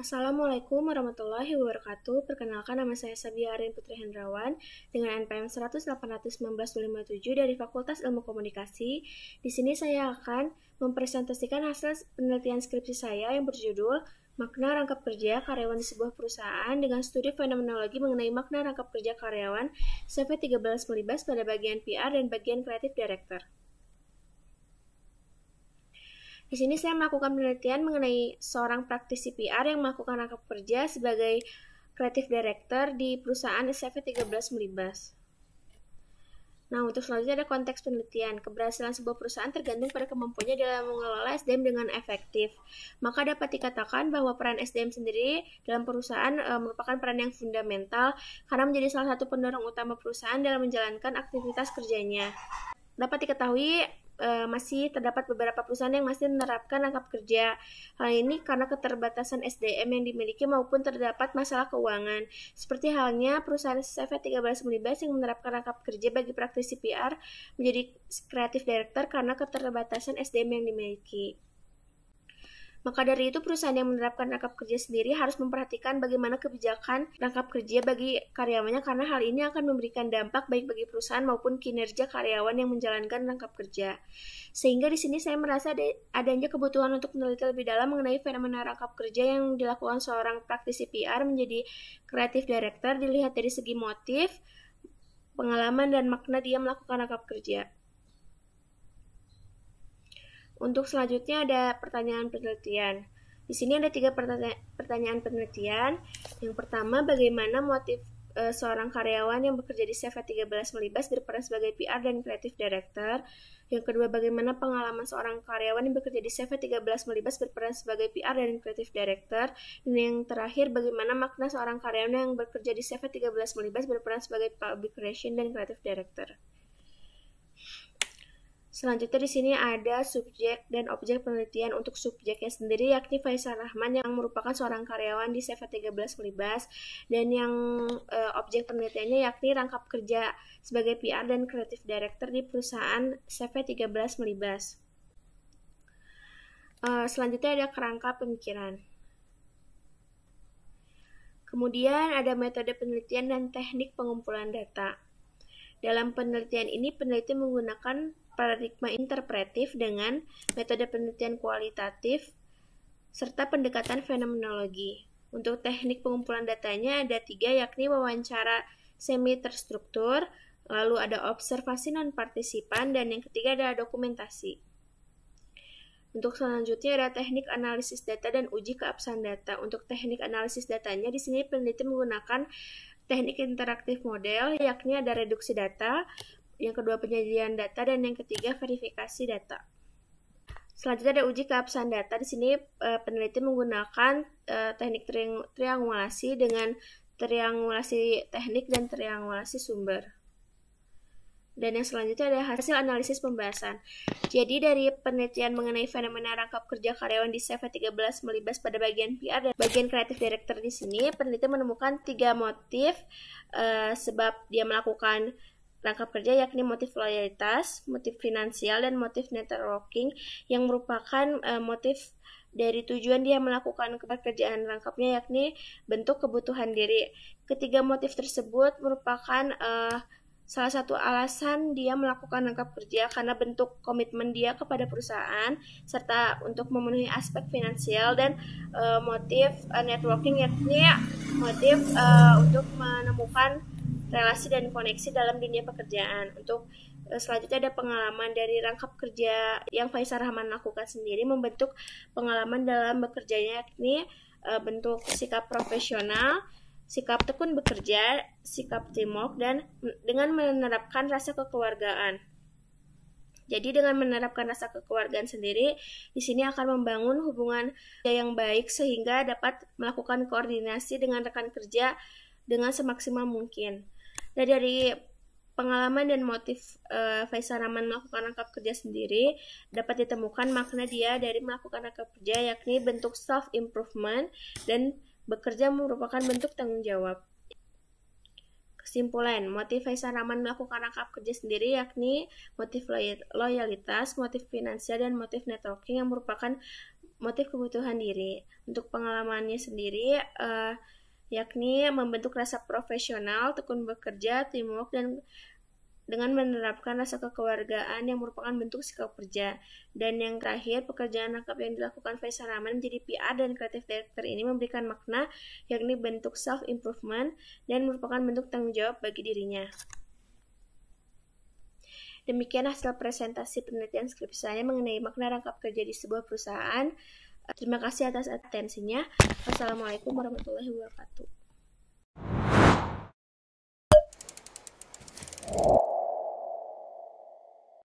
Assalamualaikum warahmatullahi wabarakatuh. Perkenalkan, nama saya Sabia Arin Putri Hendrawan dengan NPM 100819257 dari Fakultas Ilmu Komunikasi. Di sini saya akan mempresentasikan hasil penelitian skripsi saya yang berjudul Makna Rangkap Kerja Karyawan di Sebuah Perusahaan dengan Studi Fenomenologi mengenai Makna Rangkap Kerja Karyawan CV13 Melibas pada bagian PR dan bagian Creative Director. Di sini saya melakukan penelitian mengenai seorang praktisi PR yang melakukan rangkap kerja sebagai Creative Director di perusahaan CV13 Melibas. Nah, untuk selanjutnya ada konteks penelitian. Keberhasilan sebuah perusahaan tergantung pada kemampuannya dalam mengelola SDM dengan efektif. Maka dapat dikatakan bahwa peran SDM sendiri dalam perusahaan merupakan peran yang fundamental karena menjadi salah satu pendorong utama perusahaan dalam menjalankan aktivitas kerjanya. Dapat diketahui masih terdapat beberapa perusahaan yang masih menerapkan rangkap kerja. Hal ini karena keterbatasan SDM yang dimiliki maupun terdapat masalah keuangan. Seperti halnya perusahaan CV13 Melibas yang menerapkan rangkap kerja bagi praktisi PR menjadi Creative Director karena keterbatasan SDM yang dimiliki. Maka dari itu, perusahaan yang menerapkan rangkap kerja sendiri harus memperhatikan bagaimana kebijakan rangkap kerja bagi karyawannya karena hal ini akan memberikan dampak baik bagi perusahaan maupun kinerja karyawan yang menjalankan rangkap kerja. Sehingga di sini saya merasa adanya kebutuhan untuk meneliti lebih dalam mengenai fenomena rangkap kerja yang dilakukan seorang praktisi PR menjadi Creative Director dilihat dari segi motif, pengalaman, dan makna dia melakukan rangkap kerja. Untuk selanjutnya ada pertanyaan penelitian. Di sini ada 3 pertanyaan penelitian. Yang pertama, bagaimana motif seorang karyawan yang bekerja di CV13 Melibas berperan sebagai PR dan Creative Director. Yang kedua, bagaimana pengalaman seorang karyawan yang bekerja di CV13 Melibas berperan sebagai PR dan Creative Director. Dan yang terakhir, bagaimana makna seorang karyawan yang bekerja di CV13 Melibas berperan sebagai Public Relations dan Creative Director. Selanjutnya di sini ada subjek dan objek penelitian. Untuk subjeknya sendiri yakni Faisal Rahman yang merupakan seorang karyawan di CV13 Melibas, dan yang objek penelitiannya yakni rangkap kerja sebagai PR dan Creative Director di perusahaan CV13 Melibas. Selanjutnya ada kerangka pemikiran. Kemudian ada metode penelitian dan teknik pengumpulan data. Dalam penelitian ini, peneliti menggunakan paradigma interpretif dengan metode penelitian kualitatif serta pendekatan fenomenologi. Untuk teknik pengumpulan datanya ada 3, yakni wawancara semi terstruktur, lalu ada observasi non-partisipan, dan yang ketiga ada dokumentasi. Untuk selanjutnya ada teknik analisis data dan uji keabsahan data. Untuk teknik analisis datanya di sini peneliti menggunakan teknik interaktif model, yakni ada reduksi data, yang kedua penyajian data, dan yang ketiga verifikasi data. Selanjutnya ada uji keabsahan data. Di sini peneliti menggunakan teknik triangulasi dengan triangulasi teknik dan triangulasi sumber. Dan yang selanjutnya ada hasil analisis pembahasan. Jadi dari penelitian mengenai fenomena rangkap kerja karyawan di CV13 Melibas pada bagian PR dan bagian Creative Director di sini, peneliti menemukan 3 motif sebab dia melakukan rangkap kerja, yakni motif loyalitas, motif finansial, dan motif networking yang merupakan motif dari tujuan dia melakukan pekerjaan rangkapnya, yakni bentuk kebutuhan diri. Ketiga motif tersebut merupakan salah satu alasan dia melakukan rangkap kerja karena bentuk komitmen dia kepada perusahaan serta untuk memenuhi aspek finansial, dan motif networking yakni motif untuk menemukan relasi dan koneksi dalam dunia pekerjaan. Untuk selanjutnya ada pengalaman. Dari rangkap kerja yang Faisal Rahman lakukan sendiri membentuk pengalaman dalam bekerjanya, yakni bentuk sikap profesional, sikap tekun bekerja, sikap teamwork, dan dengan menerapkan rasa kekeluargaan. Jadi dengan menerapkan rasa kekeluargaan sendiri, di sini akan membangun hubungan yang baik sehingga dapat melakukan koordinasi dengan rekan kerja dengan semaksimal mungkin. Dan dari pengalaman dan motif Faisal Rahman melakukan rangkap kerja sendiri, dapat ditemukan makna dia dari melakukan rangkap kerja, yakni bentuk self-improvement dan bekerja merupakan bentuk tanggung jawab. Kesimpulan, motif Faisal Rahman melakukan rangkap kerja sendiri yakni motif loyalitas, motif finansial, dan motif networking yang merupakan motif kebutuhan diri. Untuk pengalamannya sendiri, yakni membentuk rasa profesional, tekun bekerja, teamwork, dan dengan menerapkan rasa kekeluargaan yang merupakan bentuk sikap kerja. Dan yang terakhir, pekerjaan rangkap yang dilakukan Faisal Rahman menjadi PR dan Creative Director ini memberikan makna, yakni bentuk self-improvement dan merupakan bentuk tanggung jawab bagi dirinya. Demikian hasil presentasi penelitian skripsi saya mengenai makna rangkap kerja di sebuah perusahaan. Terima kasih atas atensinya. Wassalamualaikum warahmatullahi wabarakatuh.